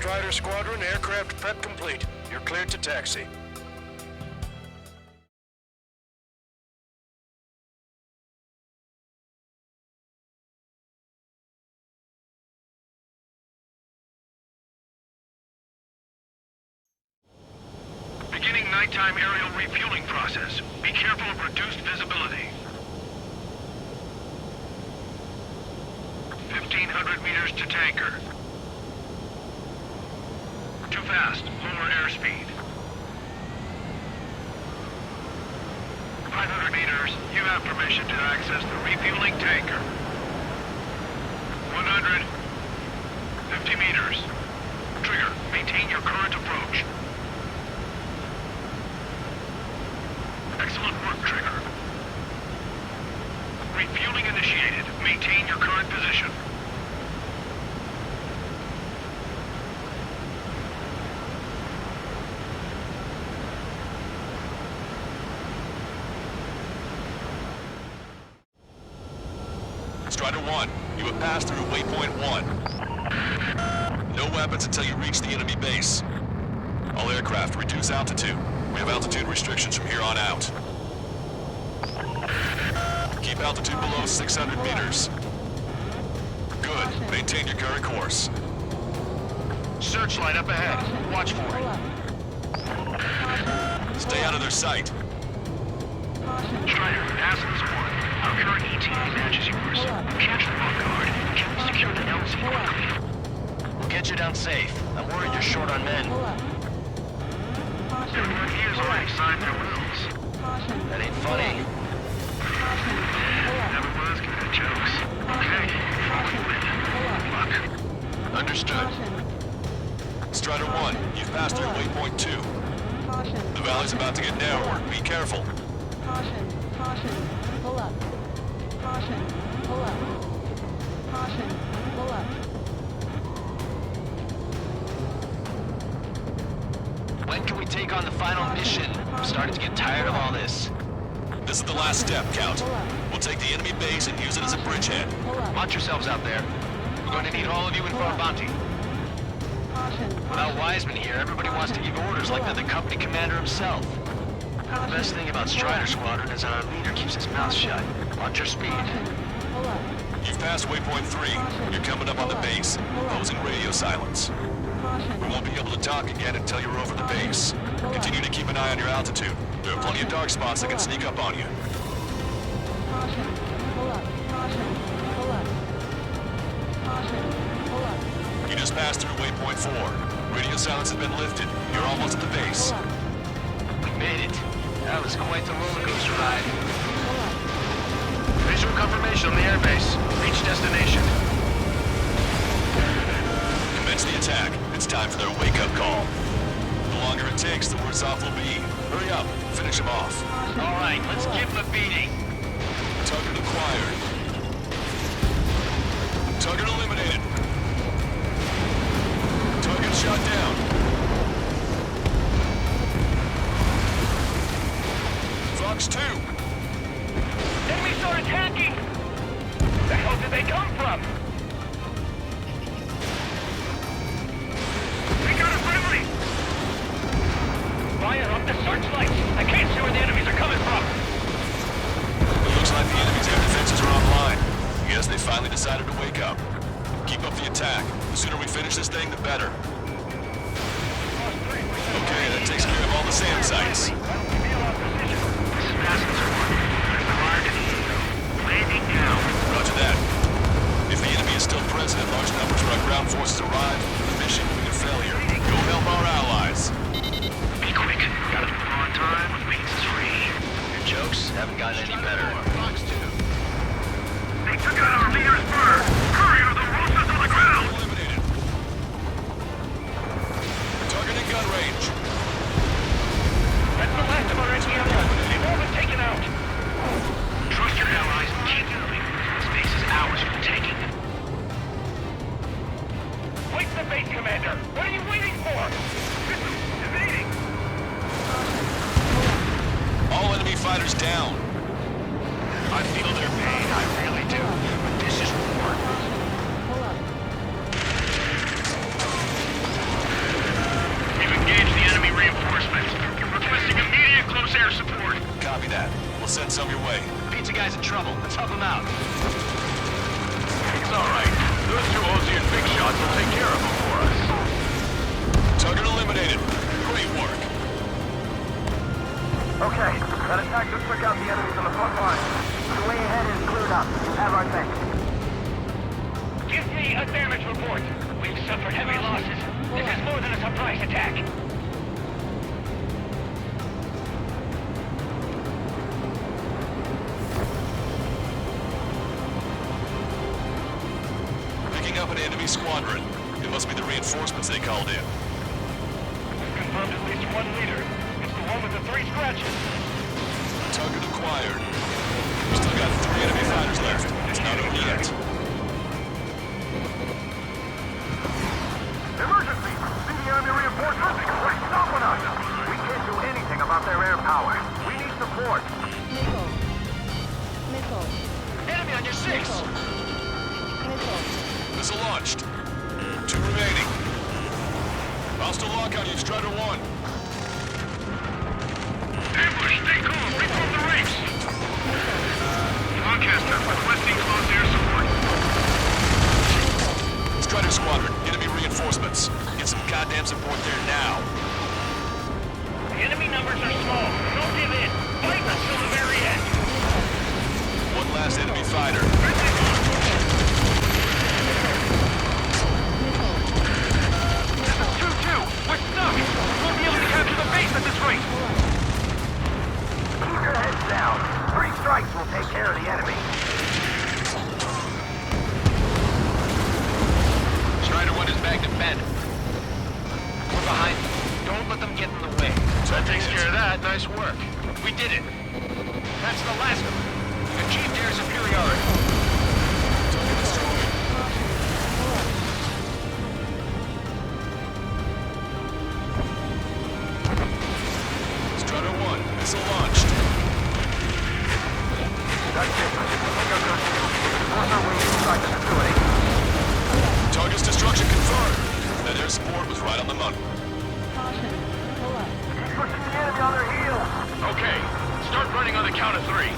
Strider Squadron, aircraft prep complete. You're cleared to taxi. Beginning nighttime aerial refueling process. Be careful of reduced visibility. 1,500 meters to tanker. Too fast. Lower airspeed. 500 meters. You have permission to access the refueling tanker. 100. 50 meters. Trigger. Maintain your current approach. Excellent work, Trigger. Refueling initiated. Maintain your current position. Strider 1, you have passed through waypoint 1. No weapons until you reach the enemy base. All aircraft, reduce altitude. We have altitude restrictions from here on out. Keep altitude below 600 meters. Good. Maintain your current course. Searchlight up ahead. Watch for it. Stay out of their sight. Strider, Aslan's 1. Our current ETA matches yours. Catch them off guard. Can we secure the LZ quickly? We'll get you down safe. I'm worried you're short on men. Everyone here's already signed their wills. That ain't funny. Never was good at jokes. Okay, forward with. Good luck. Understood. Strider 1, you've passed through waypoint 2. The valley's about to get narrower. Be careful. Caution, caution, pull up. Caution, pull up. Caution, pull up. When can we take on the final mission? I'm starting to get tired of all this. This is the last step, Count. We'll take the enemy base and use it as a bridgehead. Watch yourselves out there. We're going to need all of you in for a bounty. Without Wiseman here, everybody wants to give orders like they're the company commander himself. The best thing about Strider Squadron is our leader keeps his mouth shut. Watch your speed. You've passed waypoint 3. You're coming up on the base, imposing radio silence. We won't be able to talk again until you're over the base. Continue to keep an eye on your altitude. There are plenty of dark spots that can sneak up on you. Caution, pull up. Caution, pull up. Caution, pull up. You just passed through waypoint 4. Radio silence has been lifted. You're almost at the base. We made it. That was quite the roller coaster ride. Visual confirmation on the airbase. Reach destination. Commence the attack. It's time for their wake-up call. The longer it takes, the worse off we'll be. Hurry up. Finish them off. All right, let's give them a beating. Target acquired. Target eliminated. Target shot down. Fox 2. Enemies are attacking! The hell did they come from? We got a friendly! Fire up the searchlights! I can't see where the enemies are coming from! It looks like the enemy's air defenses are online. Yes, they finally decided to wake up. Keep up the attack. The sooner we finish this thing, the better. Okay, that takes care of all the SAM sites. Landing now. Roger that. If the enemy is still present in large numbers when our ground forces arrive, the mission will be a failure. Go help our allies. Be quick. Gotta be on time when Bates is free. Your jokes haven't gotten any better. Fox 2. They took out our leader's bird. Hurry or the roosters on the ground! Eliminated. Targeting gun range. That's the last of our NGL. They've all been taken out. Trust your allies and keep moving. This base is ours for the taking. Wait the base, Commander! What are you waiting for? Evading! All enemy fighters down. I feel their pain, I really do. But this is war. Pull up. Copy that. We'll send some your way. Pizza guy's in trouble. Let's help him out. It's all right. Those two Ozian big shots will take care of him for us. Target eliminated. Great work. Okay, that attack just took out the enemies on the front line. The way ahead is cleared up. You have our thanks. Give me a damage report. We've suffered heavy losses. This is more than a surprise attack. Picking up an enemy squadron. It must be the reinforcements they called in. We've confirmed at least one leader. It's the one with the 3 scratches. Target acquired. We still got 3 enemy fighters left. It's not over yet. Emergency! See the enemy reinforcements? They're stopping us! We can't do anything about their air power. We need support. Missile. Missile. Enemy on your 6! Missile. Missile. Missile launched. 2 remaining. Hostile lock on you, Strider 1. Ambush, stay calm. Reform the ranks. Lancaster, requesting close air support. Strider Squadron, enemy reinforcements. Get some goddamn support there now. The enemy numbers are small. Don't give in. Fight until the very end. One last enemy fighter. This is 2-2. We're stuck. We won't be able to capture the base at this rate. Keep your heads down. 3 strikes will take care of the enemy. Strider 1 is bagged and bent. We're behind them. Don't let them get in the way. That takes care of that. Nice work. We did it. That's the last of them. Achieved air superiority. Target destroyed. Strider 1, missile launched. That's it. Force our way inside the facility. Target's destruction confirmed. That air support was right on the money. Caution. Pull up. Keep pushing the enemy on their heels. Okay. Start running on the count of 3.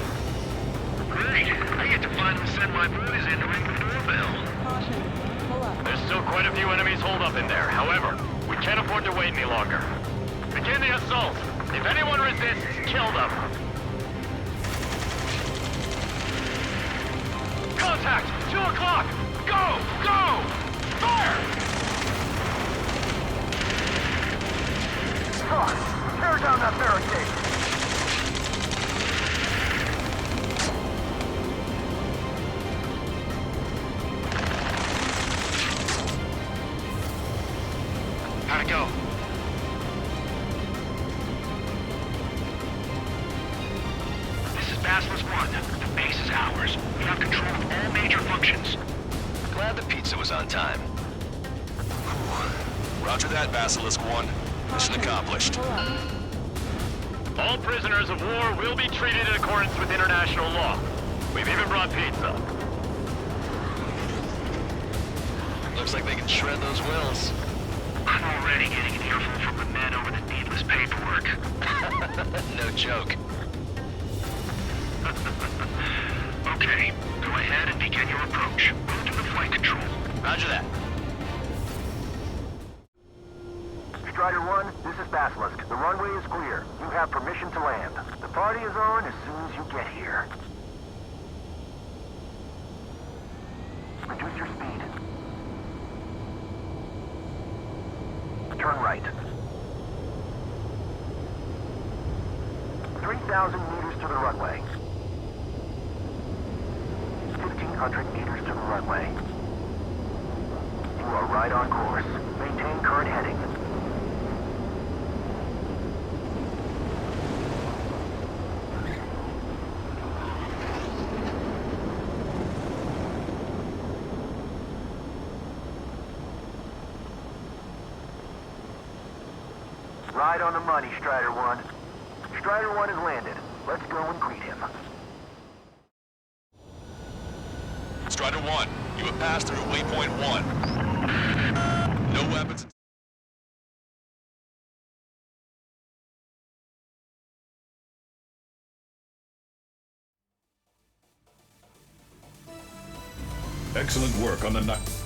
Great. I get to finally send my boys in to ring the doorbell. Caution. Pull up. There's still quite a few enemies holed up in there. However, we can't afford to wait any longer. Begin the assault. If anyone resists, kill them. Contact! 2 o'clock! Go! Go! Fire! Talk. Tear down that barricade. How'd it go? This is Basilisk 1. The base is ours. We have control of all major functions. Glad the pizza was on time. Roger that, Basilisk 1. Mission accomplished. Pull up. All prisoners of war will be treated in accordance with international law. We've even brought pizza. Looks like they can shred those wills. I'm already getting an earful from the men over the needless paperwork. No joke. Okay, go ahead and begin your approach. Go to the flight control. Roger that. Strider 1, this is Basilisk. The runway is clear. You have permission to land. The party is on as soon as you get here. Reduce your speed. Turn right. 3,000 meters to the runway. 1,500 meters to the runway. You are right on course. Maintain current heading. Right on the money, Strider 1. Strider 1 has landed. Let's go and greet him. Strider 1, you have passed through waypoint 1. No weapons. Excellent work on the night.